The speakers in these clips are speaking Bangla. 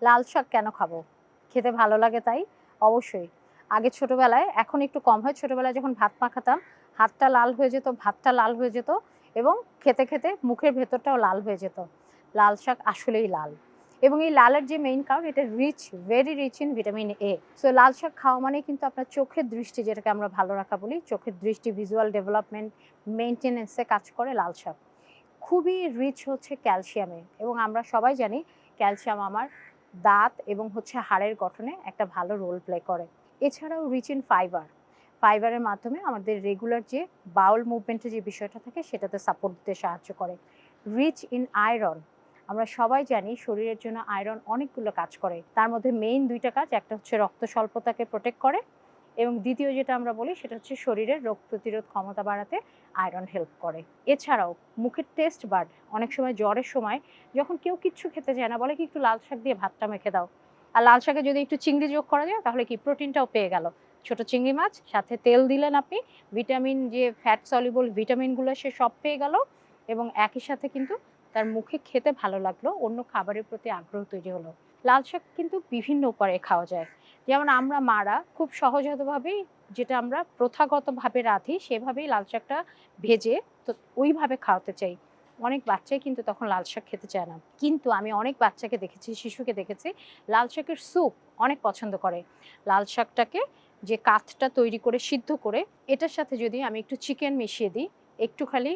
লাল শাক কেন খাবো? খেতে ভালো লাগে তাই? অবশ্যই। আগে ছোটবেলায়, এখন একটু কম হয়। ছোটবেলায় যখন ভাত মাখাতাম, হাতটা লাল হয়ে যেত, ভাতটা লাল হয়ে যেত এবং খেতে, খেতে মুখের ভেতরটাও লাল হয়ে যেত। লাল শাক আসলেই লাল। এবং এই লালের যে মেইন কারণ, এটা very rich in vitamin A. So লাল শাক খাওয়া মানেই কিন্তু আপনার চোখের দৃষ্টি, যেটাকে আমরা ভালো রাখা বলি, চোখের দৃষ্টি, ভিজুয়াল ডেভেলপমেন্ট, মেইনটেন্যান্স এ কাজ করে লাল শাক। খুবই রিচ হচ্ছে ক্যালসিয়ামে, এবং আমরা সবাই জানি ক্যালসিয়াম আমার দাঁত এবং হচ্ছে হাড়ের গঠনে একটা ভালো রোল প্লে করে। এছাড়াও রিচ ইন ফাইবার। ফাইবারের মাধ্যমে আমাদের রেগুলার যে বাউল মুভমেন্টের যে বিষয়টা থাকে সেটাতে সাপোর্ট দিতে সাহায্য করে। Rich in iron. আমরা সবাই জানি শরীরের জন্য আয়রন অনেকগুলো কাজ করে। তার মধ্যে মেইন ২ টা কাজ, একটা হচ্ছে রক্ত স্বল্পতাকে প্রোটেক্ট করে এবং দ্বিতীয় যেটা আমরা বলি সেটা হচ্ছে শরীরের রোগ প্রতিরোধ ক্ষমতা বাড়াতে আয়রন হেল্প করে। এছাড়াও মুখের টেস্ট বাড, অনেক সময় জ্বরের সময় যখন কেউ কিচ্ছু খেতে চায় না, বলে কি একটু লাল শাক দিয়ে ভাতটা মেখে দাও। আর লাল শাকে যদি একটু চিংড়ি যোগ করা যায় তাহলে কি প্রোটিনটাও পেয়ে গেল। ছোট চিংড়ি মাছ, সাথে তেল দিলেন আপনি, ভিটামিন, যে ফ্যাট সলিউবল ভিটামিনগুলো সে সব পেয়ে গেল এবং একই সাথে কিন্তু তার মুখে খেতে ভালো লাগলো, অন্য খাবারের প্রতি আগ্রহ তৈরি হলো। লাল শাক কিন্তু বিভিন্ন উপায়ে খাওয়া যায়। যেমন আমরা মারা খুব সহজাতভাবেই, যেটা আমরা প্রথাগতভাবে রাঁধি সেভাবেই লাল শাকটা ভেজে তো ওইভাবে খাওয়াতে চাই। অনেক বাচ্চাই কিন্তু তখন লাল শাক খেতে চায় না। কিন্তু আমি অনেক বাচ্চাকে দেখেছি, শিশুকে দেখেছি লাল শাকের স্যুপ অনেক পছন্দ করে। লাল শাকটাকে যে কাতটা তৈরি করে সিদ্ধ করে, এটার সাথে যদি আমি একটু চিকেন মিশিয়ে দিই, একটু খালি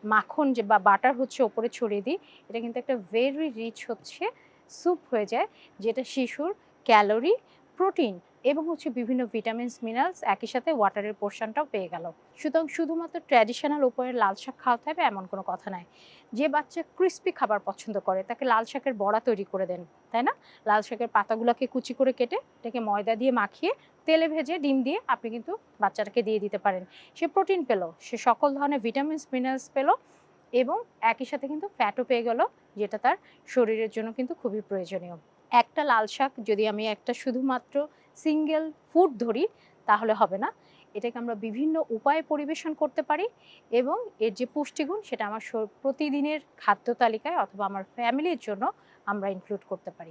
মাখন যে বা বাটার হচ্ছে ওপরে ছড়িয়ে দিই, এটা কিন্তু একটা ভেরি রিচ হচ্ছে স্যুপ হয়ে যায়, যেটা শিশুর ক্যালোরি, প্রোটিন এবং হচ্ছে বিভিন্ন ভিটামিনস, মিনারেলস, একই সাথে ওয়াটারের পোর্শনটাও পেয়ে গেল। সুতরাং শুধুমাত্র ট্র্যাডিশনাল উপায়ে লাল শাক খাওয়াতে হবে এমন কোনো কথা নাই। যে বাচ্চা ক্রিস্পি খাবার পছন্দ করে তাকে লাল শাকের বড়া তৈরি করে দেন, তাই না? লাল শাকের পাতাগুলোকে কুচি করে কেটে এটাকে ময়দা দিয়ে মাখিয়ে তেলে ভেজে ডিম দিয়ে আপনি কিন্তু বাচ্চাটাকে দিয়ে দিতে পারেন। সে প্রোটিন পেল, সে সকল ধরনের ভিটামিনস, মিনারেলস পেল এবং একই সাথে কিন্তু ফ্যাটও পেয়ে গেল, যেটা তার শরীরের জন্য কিন্তু খুবই প্রয়োজনীয়। একটা লাল শাক যদি আমি একটা শুধুমাত্র সিঙ্গেল ফুড ধরি তাহলে হবে না। এটাকে আমরা বিভিন্ন উপায়ে পরিবেশন করতে পারি এবং এর যে পুষ্টিগুণ সেটা আমার প্রতিদিনের খাদ্য তালিকায় অথবা আমার ফ্যামিলির জন্য আমরা ইনক্লুড করতে পারি।